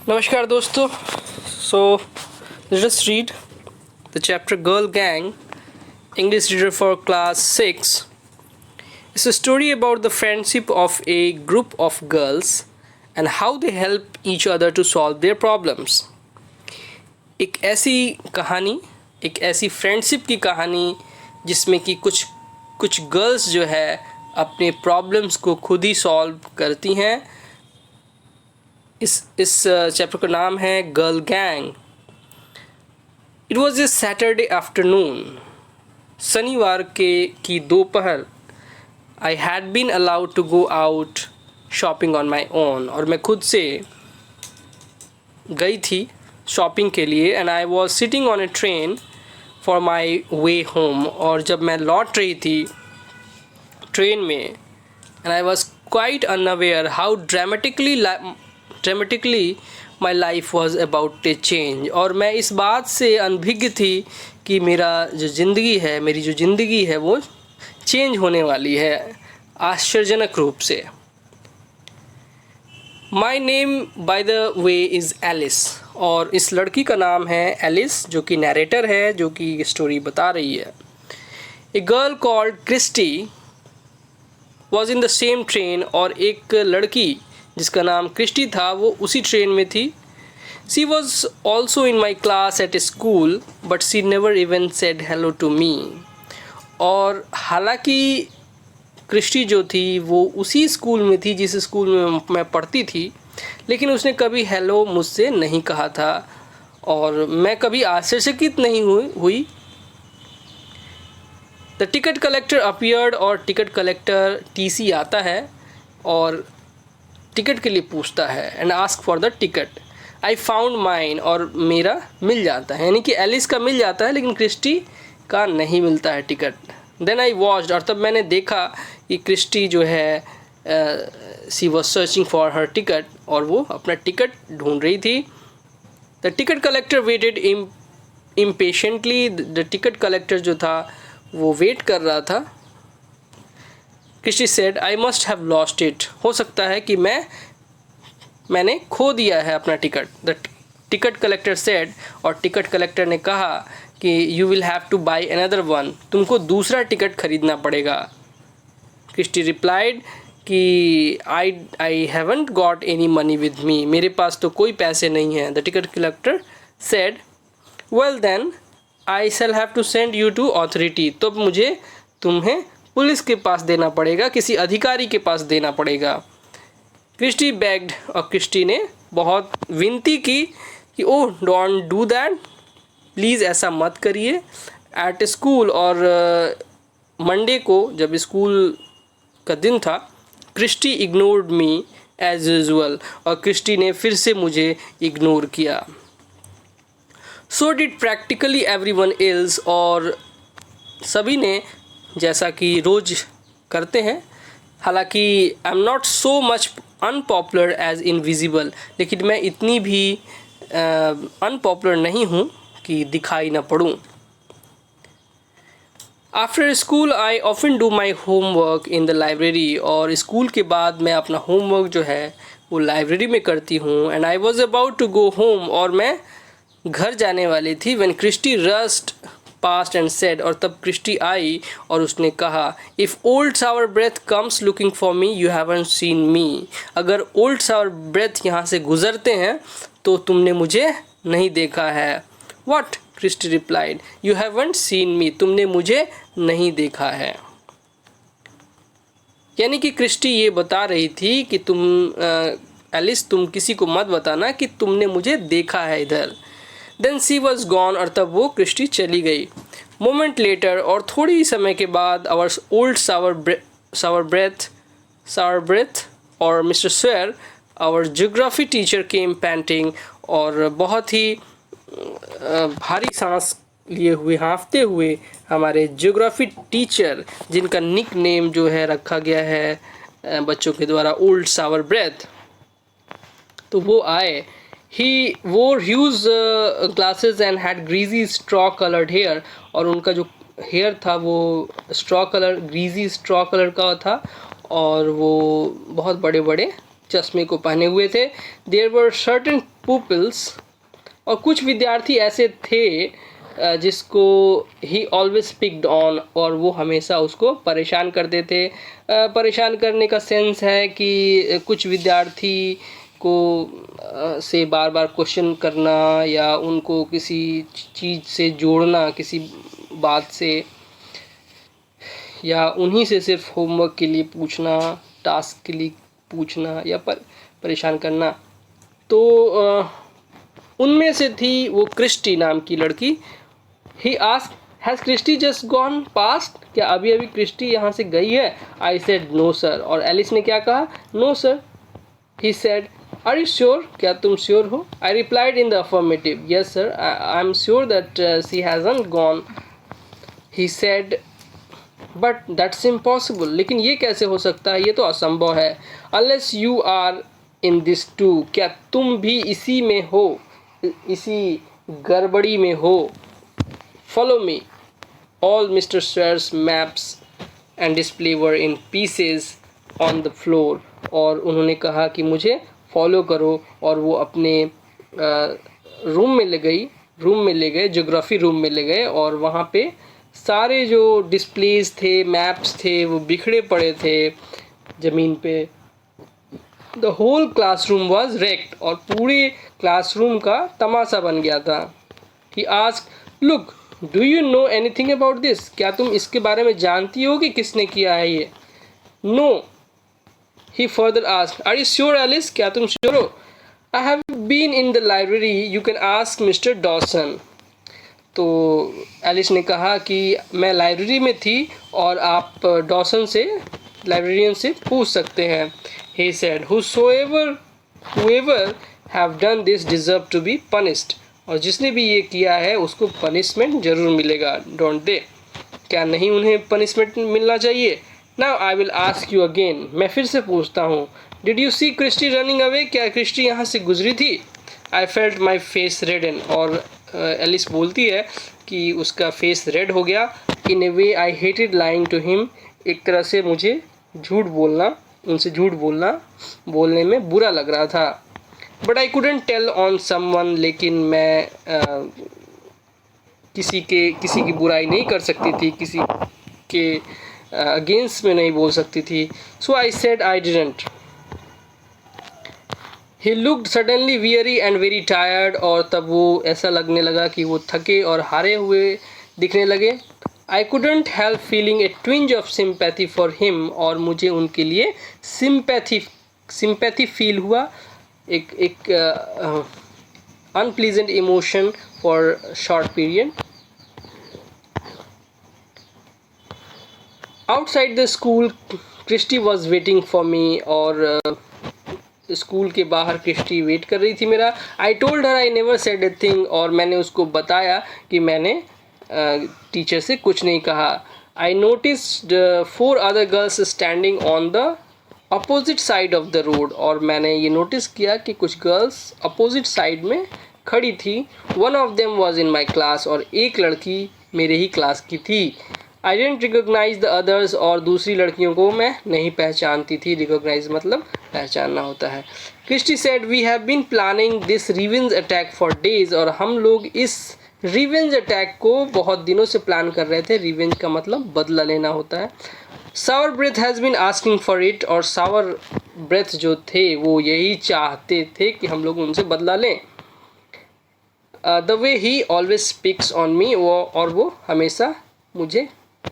नमस्कार दोस्तों. So let us read the chapter Girl Gang, English reader for class 6. It's a story about the friendship of a group of girls and how they help each other to solve their problems. एक ऐसी कहानी, एक ऐसी friendship की कहानी जिसमें कि कुछ गर्ल्स जो है अपने प्रॉब्लम्स को खुद ही सॉल्व करती हैं. इस चैप्टर का नाम है girl gang. It was a Saturday afternoon. शनिवार की दोपहर. I had been allowed to go out shopping on my own. और मैं खुद से गई थी शॉपिंग के लिए. And I was sitting on a train for my way home. और जब मैं लौट रही थी ट्रेन में, and I was quite unaware how dramatically my life was about to change. और मैं इस बात से अनभिज्ञ थी कि मेरी जो ज़िंदगी है वो चेंज होने वाली है आश्चर्यजनक रूप से. My name by the way is Alice. और इस लड़की का नाम है एलिस, जो कि नरेटर है, जो कि स्टोरी बता रही है. A girl called Christie was in the same train. और एक लड़की जिसका नाम क्रिस्टी था वो उसी ट्रेन में थी. She was also in my class at school but she never even said hello to me. और हालांकि क्रिस्टी जो थी वो उसी स्कूल में थी जिस स्कूल में मैं पढ़ती थी, लेकिन उसने कभी हेलो मुझसे नहीं कहा था. और मैं कभी आश्चर्यचकित नहीं हुई. The ticket collector appeared. और टिकट कलेक्टर टीसी आता है और टिकट के लिए पूछता है. And ask for the ticket. I found mine. और मेरा मिल जाता है, यानी कि एलिस का मिल जाता है लेकिन क्रिस्टी का नहीं मिलता है टिकट. Then I watched. और तब मैंने देखा कि क्रिस्टी जो है she was searching for her ticket. और वो अपना टिकट ढूंढ रही थी. The ticket collector waited impatiently. The ticket collector जो था वो वेट कर रहा था. Christie said I must have lost it. हो सकता है कि मैंने खो दिया है अपना ticket. The ticket collector said. और टिकट कलेक्टर ने कहा कि you will have to buy another one. तुमको दूसरा टिकट खरीदना पड़ेगा. क्रिस्टी रिप्लाइड कि I haven't got any money with me. मेरे पास तो कोई पैसे नहीं हैं. The ticket collector said well then I shall have to send you to authority. तो मुझे तुम्हें पुलिस के पास देना पड़ेगा, किसी अधिकारी के पास देना पड़ेगा. Christie bagged. और क्रिस्टी ने बहुत विनती की कि oh don't do that, please ऐसा मत करिए. At school. और मंडे को जब स्कूल का दिन था, Christie ignored me as usual. और क्रिस्टी ने फिर से मुझे इग्नोर किया. So did practically everyone else. और सभी ने, जैसा कि रोज़ करते हैं. हालांकि I am not so much unpopular as invisible. लेकिन मैं इतनी भी अनपॉपुलर नहीं हूँ कि दिखाई ना पड़ूँ. After school I often do my homework in the library. और स्कूल के बाद मैं अपना होमवर्क जो है वो लाइब्रेरी में करती हूँ. And I was about to go home. और मैं घर जाने वाली थी. When Christie rushed past and said. और तब क्रिस्टी आई और उसने कहा if old sour breath comes looking for me you haven't seen me. अगर ओल्ड सावर ब्रेथ यहाँ से गुजरते हैं तो तुमने मुझे नहीं देखा है. What? Christie replied you haven't seen me. तुमने मुझे नहीं देखा है. यानी कि क्रिस्टी ये बता रही थी कि एलिस तुम किसी को मत बताना कि तुमने मुझे देखा है इधर. Then she was gone. और तब वो क्रिस्टी चली गई. Moment later. और थोड़ी समय के बाद आवर ओल्ड सावर ब्रेथ और mister Sawyer our geography teacher came panting. और बहुत ही भारी सांस लिए हुए, हाँफते हुए हमारे ज्योग्राफी टीचर, जिनका निक नेम जो है रखा गया है बच्चों के द्वारा ओल्ड सावर ब्रेथ, तो वो आए. He wore huge glasses and had greasy straw colored hair. और उनका जो हेयर था वो ग्रीजी स्ट्रॉ कलर का था. और वो बहुत बड़े बड़े चश्मे को पहने हुए थे। देयर वर सर्टेन pupils, और कुछ विद्यार्थी ऐसे थे जिसको ही ऑलवेज पिक्ड ऑन, और वो हमेशा उसको परेशान करते थे। परेशान करने का सेंस है कि कुछ विद्यार्थी को से बार बार क्वेश्चन करना या उनको किसी चीज़ से जोड़ना, किसी बात से, या उन्हीं से सिर्फ होमवर्क के लिए पूछना, टास्क के लिए पूछना या परेशान करना। तो उनमें से थी वो क्रिस्टी नाम की लड़की। He asked, has Christie just gone past, क्या अभी अभी क्रिस्टी यहाँ से गई है? आई सेड नो सर, और एलिस ने क्या कहा? No sir. He said, are you sure, क्या तुम श्योर हो? I replied in the affirmative, yes sir, I am sure that she hasn't gone. He said, but that's impossible, लेकिन ये कैसे हो सकता है, ये तो असंभव है। Unless you are in this too, क्या तुम भी इसी में हो, इसी गड़बड़ी में हो? Follow me. All mister swears maps and display were in pieces on the floor, और उन्होंने कहा कि मुझे फॉलो करो, और वो अपने रूम में ले गए, ज्योग्राफी रूम में ले गए, और वहाँ पे सारे जो डिस्प्लेज थे, मैप्स थे, वो बिखरे पड़े थे ज़मीन पे। The whole classroom was wrecked, और पूरे क्लासरूम का तमाशा बन गया था। He asked, look, do you know anything about this, क्या तुम इसके बारे में जानती हो कि किसने किया है ये? No. He further asked, are you sure Alice, क्या तुम श्योर हो? I have been in the library, you can ask mister Dawson. तो एलिस ने कहा कि मैं लाइब्रेरी में थी और आप डॉसन से, लाइब्रेरियन से पूछ सकते हैं। He said, whoever have done this deserve to be punished, और जिसने भी ये किया है उसको पनिशमेंट जरूर मिलेगा, डोंट दे, क्या नहीं उन्हें पनिशमेंट मिलना चाहिए? Now I will ask you again, मैं फिर से पूछता हूँ, did you see Christie running away, क्या क्रिस्टी यहाँ से गुजरी थी? आई फेल्ट माई फेस रेडन, और एलिस बोलती है कि उसका फेस रेड हो गया। In a way I hated lying to him, एक तरह से मुझे उनसे झूठ बोलने में बुरा लग रहा था। But I couldn't tell on someone, लेकिन मैं किसी की बुराई नहीं कर सकती थी, किसी के अगेंस्ट में नहीं बोल सकती थी। So I said I didn't. He looked suddenly weary and very tired, और तब वो ऐसा लगने लगा कि वो थके और हारे हुए दिखने लगे। आई couldn't help feeling a twinge of sympathy for him, और मुझे उनके लिए sympathy फील हुआ, एक unpleasant emotion for short period. Outside the school, Christy was waiting for me, और स्कूल के बाहर क्रिस्टी वेट कर रही थी मेरा। I told her I never said a thing, और मैंने उसको बताया कि मैंने टीचर से कुछ नहीं कहा। I noticed 4 other girls standing on the opposite side of the road, और मैंने ये नोटिस किया कि कुछ गर्ल्स अपोजिट साइड में खड़ी थी। One of them was in my class, और एक लड़की मेरे ही क्लास की थी। आई डेंट रिकोगनाइज द अदर्स, और दूसरी लड़कियों को मैं नहीं पहचानती थी। रिकोगनाइज मतलब पहचानना होता है। Christie said, we have been planning this revenge attack for days, और हम लोग इस रिवेंज अटैक को बहुत दिनों से प्लान कर रहे थे। रिवेंज का मतलब बदला लेना होता है। Sour breath has been asking for it, और सावर ब्रेथ जो थे वो यही चाहते थे कि हम लोग उनसे बदला लें। The way he always speaks on me, और वो हमेशा मुझे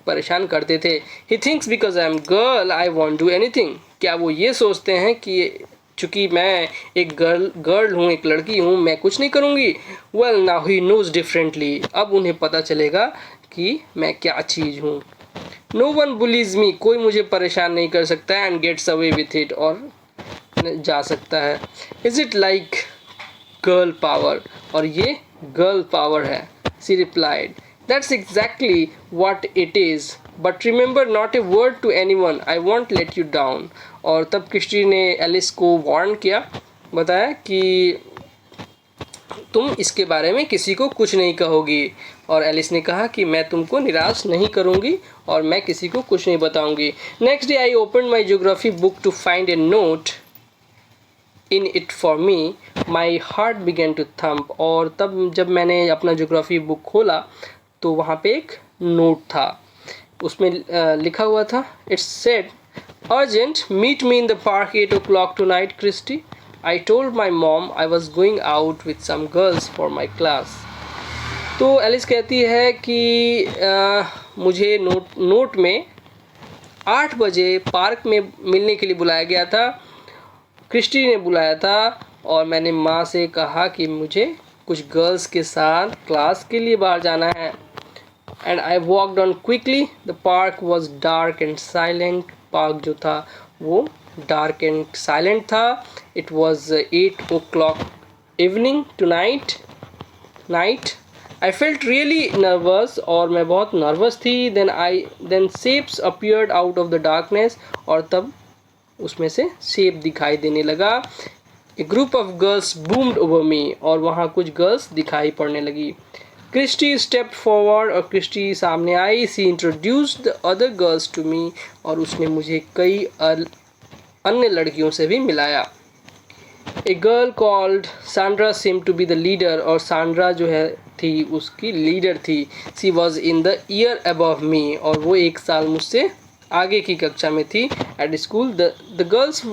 परेशान करते थे। He thinks because I am girl I want do anything, क्या वो ये सोचते हैं कि चूँकि मैं एक गर्ल हूँ, एक लड़की हूँ, मैं कुछ नहीं करूँगी? Well now he knows differently, अब उन्हें पता चलेगा कि मैं क्या चीज़ हूँ। नो वन बुलीज मी, कोई मुझे परेशान नहीं कर सकता है, and gets away with it, और जा सकता है। Is it like girl power, और ये गर्ल पावर है। She replied, that's exactly what it is, but remember not a word to any one, I won't let you down. और तब Christie ने एलिस को वार्न किया, बताया कि तुम इसके बारे में किसी को कुछ नहीं कहोगी, और एलिस ने कहा कि मैं तुमको निराश नहीं करूँगी और मैं किसी को कुछ नहीं बताऊँगी। Next day I open my geography book to find a note in it for me. My heart began to thump. और तब जब मैंने अपना ज्योग्राफी बुक खोला तो वहाँ पे एक नोट था, उसमें लिखा हुआ था, It said, Urgent, meet me in the park 8 o'clock tonight, Christy. I told my mom I was going out with some girls for my class. तो एलिस कहती है कि मुझे नोट में 8 बजे पार्क में मिलने के लिए बुलाया गया था, क्रिस्टी ने बुलाया था और मैंने माँ से कहा कि मुझे कुछ गर्ल्स के साथ क्लास के लिए बाहर जाना है. And I walked on quickly. The park was dark and silent. Park जो था वो डार्क एंड साइलेंट था. It was 8 o'clock evening tonight. I felt really nervous और मैं बहुत नर्वस थी. then shapes appeared out of the darkness और तब उसमें से शेप दिखाई देने लगा. A group of girls boomed over me और वहाँ कुछ गर्ल्स दिखाई पड़ने लगी. Christy stepped forward और क्रिस्टी सामने आई. She introduced the other girls to me और उसने मुझे कई अन्य लड़कियों से भी मिलाया. A girl called Sandra seemed to be the leader और सांड्रा जो है थी उसकी लीडर थी. She was in the year above me और वो एक साल मुझसे आगे की कक्षा में थी. At school the girls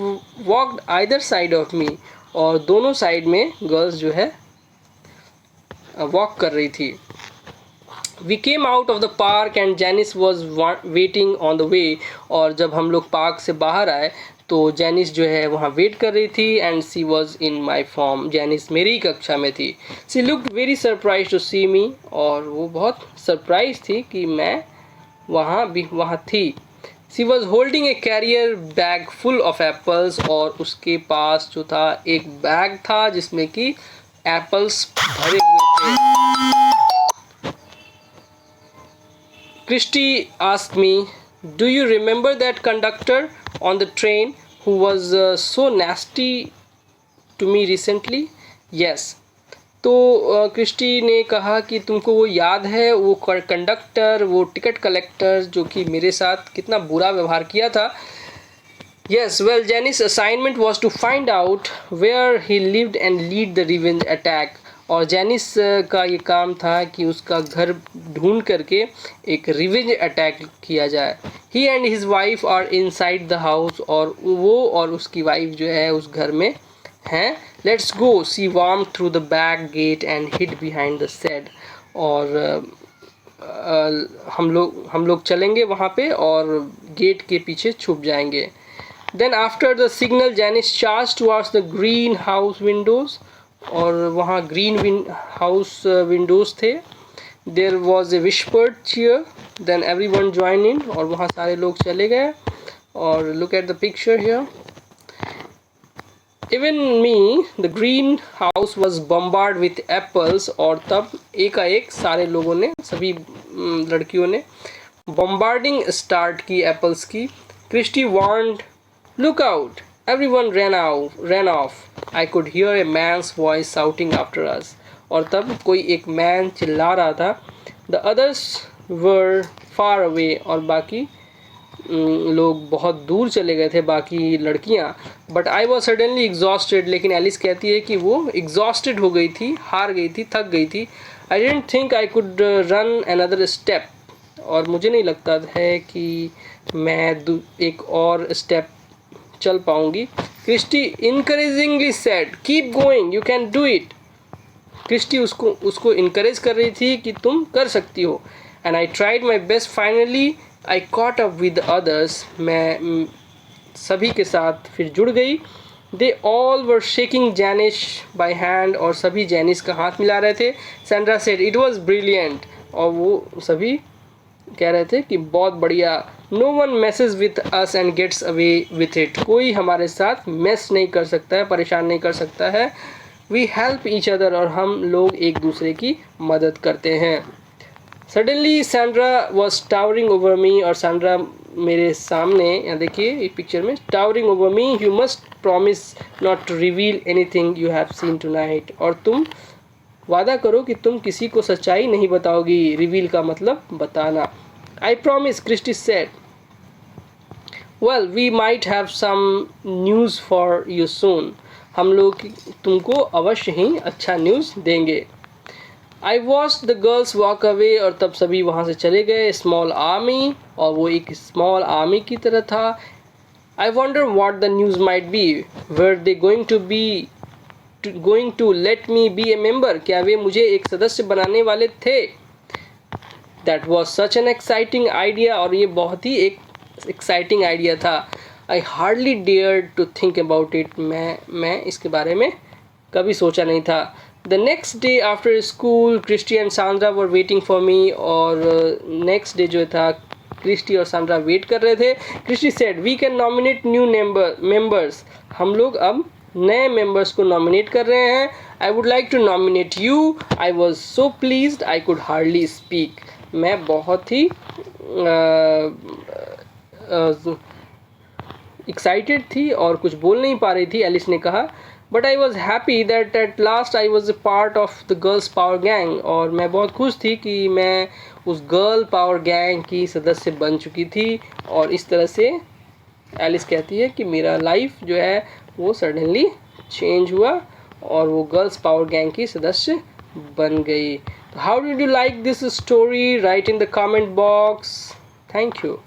walked either side of me और दोनों साइड में गर्ल्स जो है वॉक कर रही थी. We came out of the park and Janice was waiting on the way और जब हम लोग पार्क से बाहर आए तो जैनिस जो है वहाँ वेट कर रही थी. And she was in my form. Janice मेरी कक्षा में थी. She looked very surprise to see me और वो बहुत सरप्राइज थी कि मैं वहाँ थी. She was holding a carrier bag full of apples और उसके पास जो था एक बैग था जिसमें कि एप्पल्स भरे हुए थे. Christie asked me, do you remember that conductor on the train who was so nasty to me recently? Yes. तो क्रिस्टी ने कहा कि तुमको वो याद है वो कंडक्टर, वो टिकट कलेक्टर जो कि मेरे साथ कितना बुरा व्यवहार किया था. Yes, well, Janice's assignment was to find out where he lived and lead the revenge attack. और जैनिस का ये काम था कि उसका घर ढूंढ करके एक रिवेंज अटैक किया जाए. He and his wife are inside the house और वो और उसकी वाइफ जो है उस घर में हैं. Let's go. She warm through the back gate and hid behind the shed. और हम लोग चलेंगे वहाँ पे और गेट के पीछे छुप जाएंगे. Then after the signal Janice charge towards the green house windows और वहाँ ग्रीन हाउस विंडोज़ थे. There was a whispered cheer. Then everyone join in और वहाँ सारे लोग चले गए. और look at the picture here. Even me the green house was bombard with apples. और तब एकाएक सारे लोगों ने, सभी लड़कियों ने बम्बार्डिंग स्टार्ट की एप्पल्स की. Christie warned, look out. Everyone ran off. I could hear a man's voice shouting after us. और तब कोई एक मैन चिल्ला रहा था. The others were far away और बाकी लोग बहुत दूर चले गए थे, बाकी लड़कियाँ. But I was suddenly exhausted. लेकिन एलिस कहती है कि वो exhausted हो गई थी, हार गई थी, थक गई थी. I didn't think I could run another step. और मुझे नहीं लगता है कि मैं एक और स्टेप चल पाऊंगी. Christie encouragingly said, keep going, you can do it. Christie उसको इनकरेज कर रही थी कि तुम कर सकती हो. And I tried my best. Finally I caught up with others. मैं सभी के साथ फिर जुड़ गई. They all were shaking Janice by hand और सभी जैनिस का हाथ मिला रहे थे. Sandra said, it was brilliant. और वो सभी कह रहे थे कि बहुत बढ़िया. No one messes with us and gets away with it. कोई हमारे साथ मैस नहीं कर सकता है, परेशान नहीं कर सकता है. वी हेल्प ईच अदर और हम लोग एक दूसरे की मदद करते हैं. Suddenly Sandra was towering over me. और सैंड्रा मेरे सामने, यहाँ देखिए ये पिक्चर में, towering over me. You must promise not to reveal anything you have seen tonight. और तुम वादा करो कि तुम किसी को सच्चाई नहीं बताओगी. रिवील का मतलब बताना. I promise, Christy said. Well, we might have some news for you soon. हम लोग तुमको अवश्य ही अच्छा न्यूज़ देंगे। I watch the girls walk away, और तब सभी वहाँ से चले गए। स्मॉल आर्मी, और वो एक स्मॉल आर्मी की तरह था। I wonder what the news might be, were they going to let me be a member, क्या वे मुझे एक सदस्य बनाने वाले थे। That was such an exciting idea, और ये बहुत ही एक एक्साइटिंग आइडिया था। I hardly dare to think about it, मैं इसके बारे में कभी सोचा नहीं था। The next day after school Christie and Sandra were waiting for me, और नेक्स्ट डे जो था क्रिस्टी और सांड्रा वेट कर रहे थे। Christie said we can nominate new members, हम लोग अब नए मेंबर्स को नॉमिनेट कर रहे हैं। I would like to nominate you, I was so pleased I could hardly speak, मैं बहुत ही एक्साइटेड थी और कुछ बोल नहीं पा रही थी, एलिस ने कहा। But I was happy that at last I was a part of the girls power gang, और मैं बहुत खुश थी कि मैं उस गर्ल पावर गैंग की सदस्य बन चुकी थी। और इस तरह से एलिस कहती है कि मेरा लाइफ जो है वो सडनली चेंज हुआ और वो गर्ल्स पावर गैंग की सदस्य बन गई। How did you like this story? Right in the comment box. Thank you.